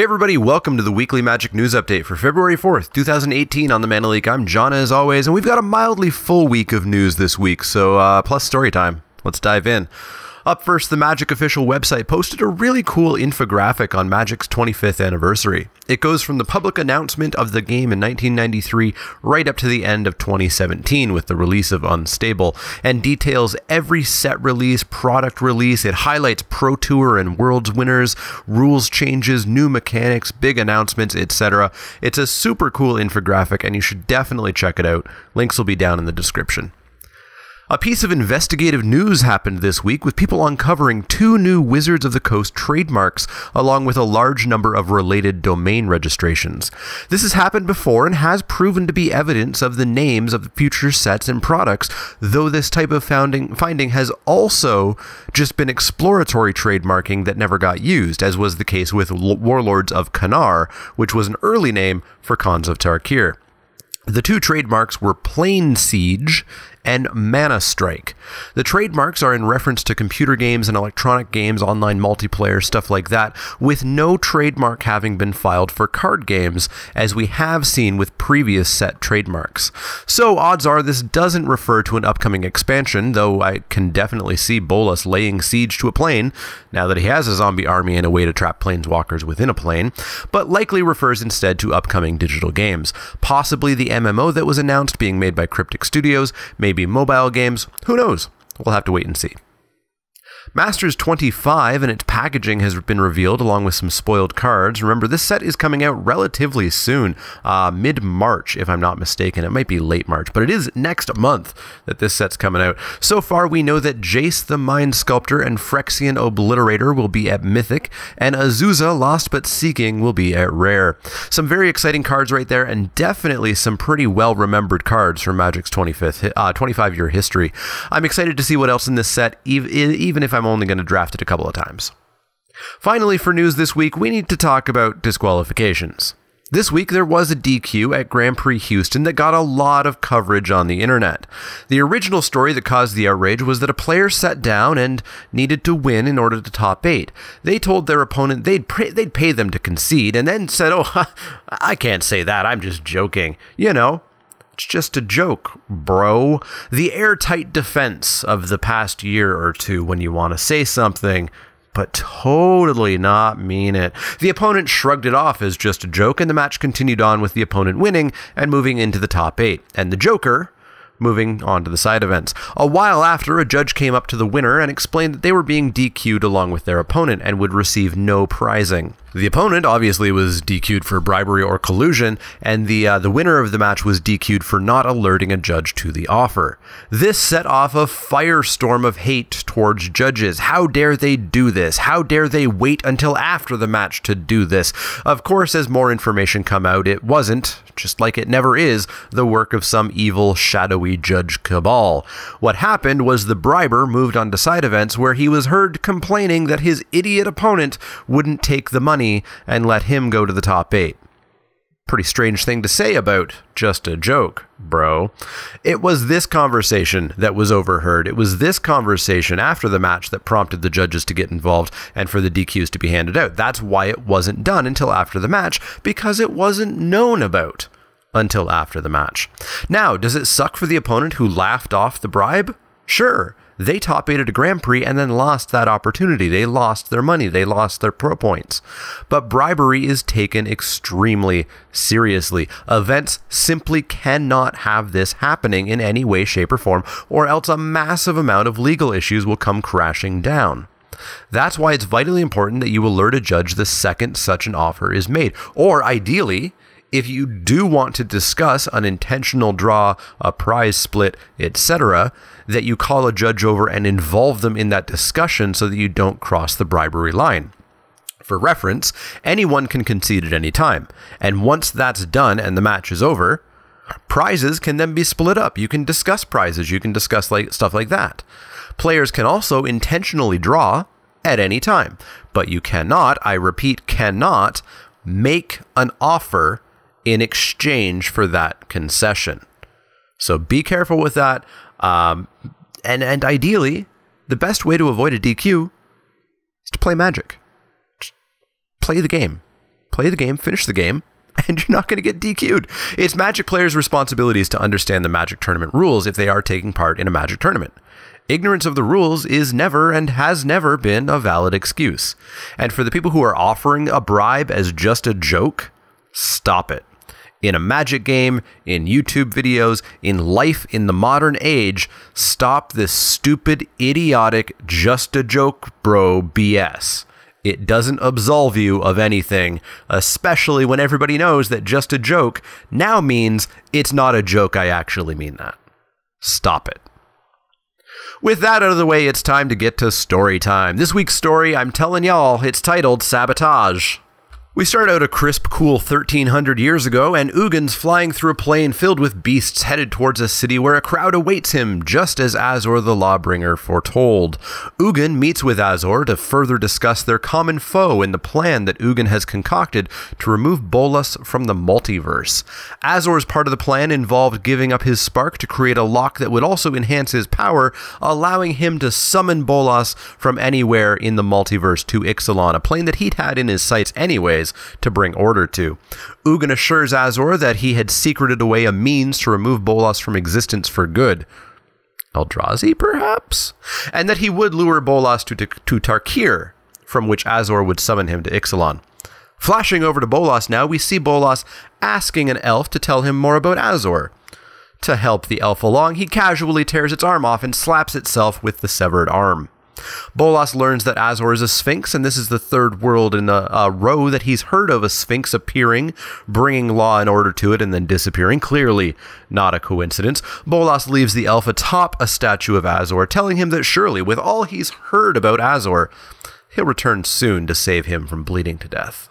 Hey everybody, welcome to the weekly Magic News Update for February 4th, 2018 on the Leek. I'm Jonna as always, and we've got a mildly full week of news this week, so plus story time. Let's dive in. Up first, the Magic official website posted a really cool infographic on Magic's 25th anniversary. It goes from the public announcement of the game in 1993 right up to the end of 2017 with the release of Unstable, and details every set release, product release. It highlights Pro Tour and Worlds winners, rules changes, new mechanics, big announcements, etc. It's a super cool infographic and you should definitely check it out. Links will be down in the description. A piece of investigative news happened this week with people uncovering 2 new Wizards of the Coast trademarks, along with a large number of related domain registrations. This has happened before and has proven to be evidence of the names of the future sets and products, though this type of finding has also just been exploratory trademarking that never got used, as was the case with Warlords of Kanar, which was an early name for Khans of Tarkir. The 2 trademarks were Plane Siege and Mana Strike. The trademarks are in reference to computer games and electronic games, online multiplayer, stuff like that, with no trademark having been filed for card games, as we have seen with previous set trademarks. So odds are this doesn't refer to an upcoming expansion, though I can definitely see Bolas laying siege to a plane, now that he has a zombie army and a way to trap planeswalkers within a plane, but likely refers instead to upcoming digital games. Possibly the MMO that was announced being made by Cryptic Studios, maybe mobile games, who knows? We'll have to wait and see. Masters 25 and its packaging has been revealed along with some spoiled cards. Remember, this set is coming out relatively soon, mid-March if I'm not mistaken. It might be late March, but it is next month that this set's coming out. So far we know that Jace the Mind Sculptor and Phyrexian Obliterator will be at Mythic, and Azusa Lost But Seeking will be at Rare. Some very exciting cards right there, and definitely some pretty well-remembered cards from Magic's 25-year history. I'm excited to see what else in this set, even if I'm only going to draft it a couple of times. Finally, for news this week, we need to talk about disqualifications. This week, there was a DQ at Grand Prix Houston that got a lot of coverage on the internet. The original story that caused the outrage was that a player sat down and needed to win in order to top 8. They told their opponent they'd pay them to concede, and then said, "Oh, I can't say that, I'm just joking." You know, it's just a joke, bro. The airtight defense of the past year or two when you want to say something, but totally not mean it. The opponent shrugged it off as just a joke, and the match continued on with the opponent winning and moving into the top 8, and the joker moving on to the side events. A while after, a judge came up to the winner and explained that they were being DQ'd along with their opponent and would receive no prizing. The opponent obviously was DQ'd for bribery or collusion, and the winner of the match was DQ'd for not alerting a judge to the offer. This set off a firestorm of hate towards judges. How dare they do this? How dare they wait until after the match to do this? Of course, as more information come out, it wasn't, just like it never is, the work of some evil, shadowy judge cabal. What happened was the briber moved on to side events where he was heard complaining that his idiot opponent wouldn't take the money and let him go to the top 8. Pretty strange thing to say about just a joke, bro. It was this conversation that was overheard. It was this conversation after the match that prompted the judges to get involved and for the DQs to be handed out. That's why it wasn't done until after the match, because it wasn't known about until after the match. Now, does it suck for the opponent who laughed off the bribe? Sure. They top 8'd a Grand Prix and then lost that opportunity. They lost their money. They lost their pro points. But bribery is taken extremely seriously. Events simply cannot have this happening in any way, shape, or form, or else a massive amount of legal issues will come crashing down. That's why it's vitally important that you alert a judge the second such an offer is made. Or ideally, if you do want to discuss an intentional draw, a prize split, etc., that you call a judge over and involve them in that discussion so that you don't cross the bribery line. For reference, anyone can concede at any time, and once that's done and the match is over, prizes can then be split up. You can discuss prizes, you can discuss stuff like that. Players can also intentionally draw at any time, but you cannot, I repeat, cannot make an offer in exchange for that concession. So be careful with that. And ideally, the best way to avoid a DQ is to play Magic. Just play the game. play the game, finish the game, and you're not going to get DQ'd. It's Magic players' responsibilities to understand the Magic tournament rules if they are taking part in a Magic tournament. Ignorance of the rules is never and has never been a valid excuse. And for the people who are offering a bribe as just a joke, stop it. In a Magic game, in YouTube videos, in life in the modern age, stop this stupid, idiotic, just a joke bro BS. It doesn't absolve you of anything, especially when everybody knows that just a joke now means it's not a joke, I actually mean that. Stop it. With that out of the way, it's time to get to story time. This week's story, I'm telling y'all, it's titled Sabotage. We start out a crisp, cool 1300 years ago, and Ugin's flying through a plain filled with beasts headed towards a city where a crowd awaits him, just as Azor the Lawbringer foretold. Ugin meets with Azor to further discuss their common foe and the plan that Ugin has concocted to remove Bolas from the multiverse. Azor's part of the plan involved giving up his spark to create a lock that would also enhance his power, allowing him to summon Bolas from anywhere in the multiverse to Ixalan, a plane that he'd had in his sights anyways to bring order to. Ugin assures Azor that he had secreted away a means to remove Bolas from existence for good. Eldrazi, perhaps? And that he would lure Bolas to Tarkir, from which Azor would summon him to Ixalan. Flashing over to Bolas now, we see Bolas asking an elf to tell him more about Azor. To help the elf along, he casually tears its arm off and slaps itself with the severed arm. Bolas learns that Azor is a Sphinx, and this is the third world in a row that he's heard of a Sphinx appearing, bringing law and order to it, and then disappearing. Clearly not a coincidence. Bolas leaves the elf atop a statue of Azor, telling him that surely, with all he's heard about Azor, he'll return soon to save him from bleeding to death.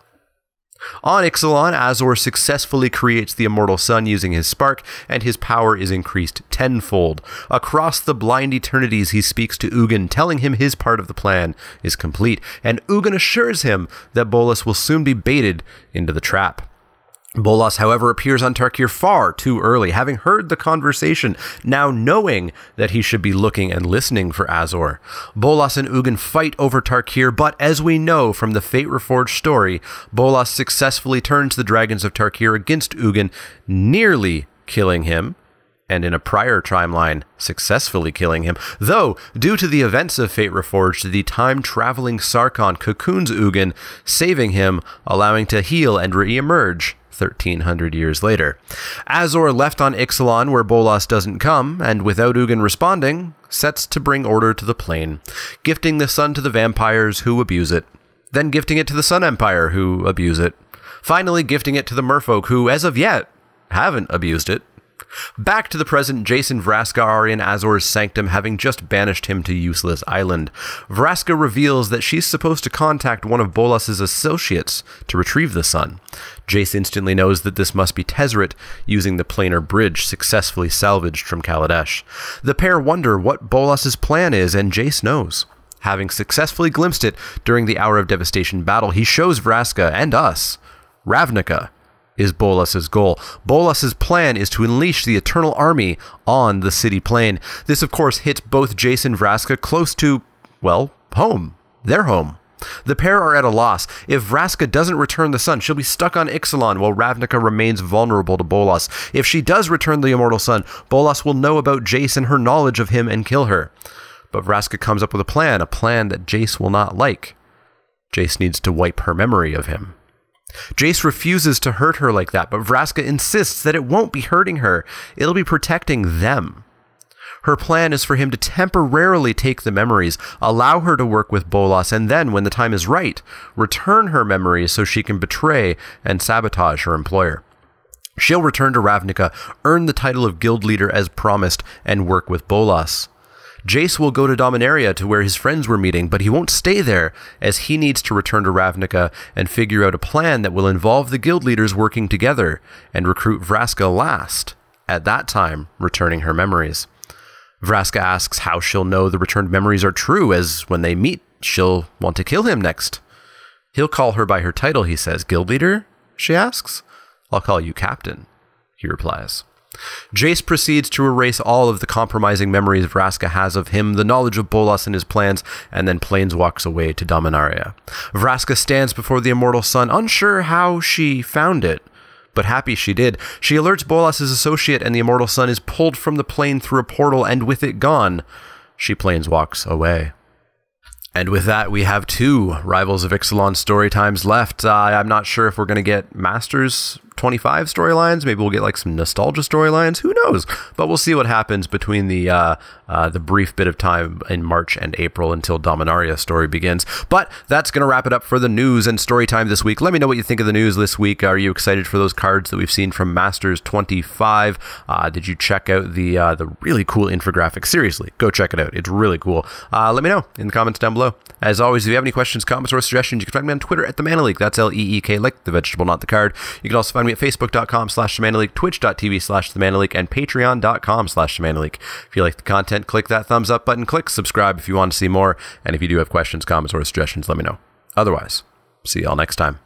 On Ixalan, Azor successfully creates the immortal sun using his spark, and his power is increased tenfold. Across the blind eternities, he speaks to Ugin, telling him his part of the plan is complete, and Ugin assures him that Bolas will soon be baited into the trap. Bolas, however, appears on Tarkir far too early, having heard the conversation, now knowing that he should be looking and listening for Azor. Bolas and Ugin fight over Tarkir, but as we know from the Fate Reforged story, Bolas successfully turns the dragons of Tarkir against Ugin, nearly killing him, and in a prior timeline, successfully killing him, though, due to the events of Fate Reforged, the time-traveling Sarkhan cocoons Ugin, saving him, allowing to heal and re-emerge 1300 years later. Azor left on Ixalan where Bolas doesn't come, and without Ugin responding, sets to bring order to the plane, gifting the sun to the vampires who abuse it, then gifting it to the Sun Empire who abuse it, finally gifting it to the merfolk who, as of yet, haven't abused it. Back to the present, Jason Vraska are in Azor's sanctum, having just banished him to Useless Island. Vraska reveals that she's supposed to contact one of Bolas's associates to retrieve the sun. Jace instantly knows that this must be Tezzeret, using the planar bridge successfully salvaged from Kaladesh. The pair wonder what Bolas's plan is, and Jace knows. Having successfully glimpsed it during the Hour of Devastation battle, he shows Vraska and us Ravnica is Bolas's goal. Bolas's plan is to unleash the Eternal Army on the city plain. This, of course, hits both Jace and Vraska close to, well, home. Their home. The pair are at a loss. If Vraska doesn't return the sun, she'll be stuck on Ixalan while Ravnica remains vulnerable to Bolas. If she does return the immortal sun, Bolas will know about Jace and her knowledge of him and kill her. But Vraska comes up with a plan that Jace will not like. Jace needs to wipe her memory of him. Jace refuses to hurt her like that, but Vraska insists that it won't be hurting her. It'll be protecting them. Her plan is for him to temporarily take the memories, allow her to work with Bolas, and then, when the time is right, return her memories so she can betray and sabotage her employer. She'll return to Ravnica, earn the title of guild leader as promised, and work with Bolas. Jace will go to Dominaria to where his friends were meeting, but he won't stay there, as he needs to return to Ravnica and figure out a plan that will involve the guild leaders working together and recruit Vraska last, at that time returning her memories. Vraska asks how she'll know the returned memories are true, as when they meet, she'll want to kill him next. He'll call her by her title, he says. Guild leader? She asks. I'll call you captain, he replies. Jace proceeds to erase all of the compromising memories Vraska has of him, the knowledge of Bolas and his plans, and then planeswalks away to Dominaria. Vraska stands before the Immortal Sun, unsure how she found it, but happy she did. She alerts Bolas' associate, and the Immortal Sun is pulled from the plane through a portal, and with it gone, she planeswalks away. And with that, we have 2 Rivals of Ixalan story times left. I'm not sure if we're going to get Masters 25 storylines. Maybe we'll get like some nostalgia storylines. Who knows? But we'll see what happens between the brief bit of time in March and April until Dominaria story begins. But that's going to wrap it up for the news and story time this week. Let me know what you think of the news this week. Are you excited for those cards that we've seen from Masters 25? Did you check out the really cool infographic? Seriously, go check it out. It's really cool. Let me know in the comments down below. As always, if you have any questions, comments, or suggestions, you can find me on Twitter at the Mana Leek. That's Leek, like the vegetable, not the card. You can also find me at facebook.com/themanaleak, twitch.tv/themanaleak, and patreon.com/themanaleak. If you like the content, click that thumbs up button, click subscribe if you want to see more, and if you do have questions, comments, or suggestions, let me know. Otherwise, see y'all next time.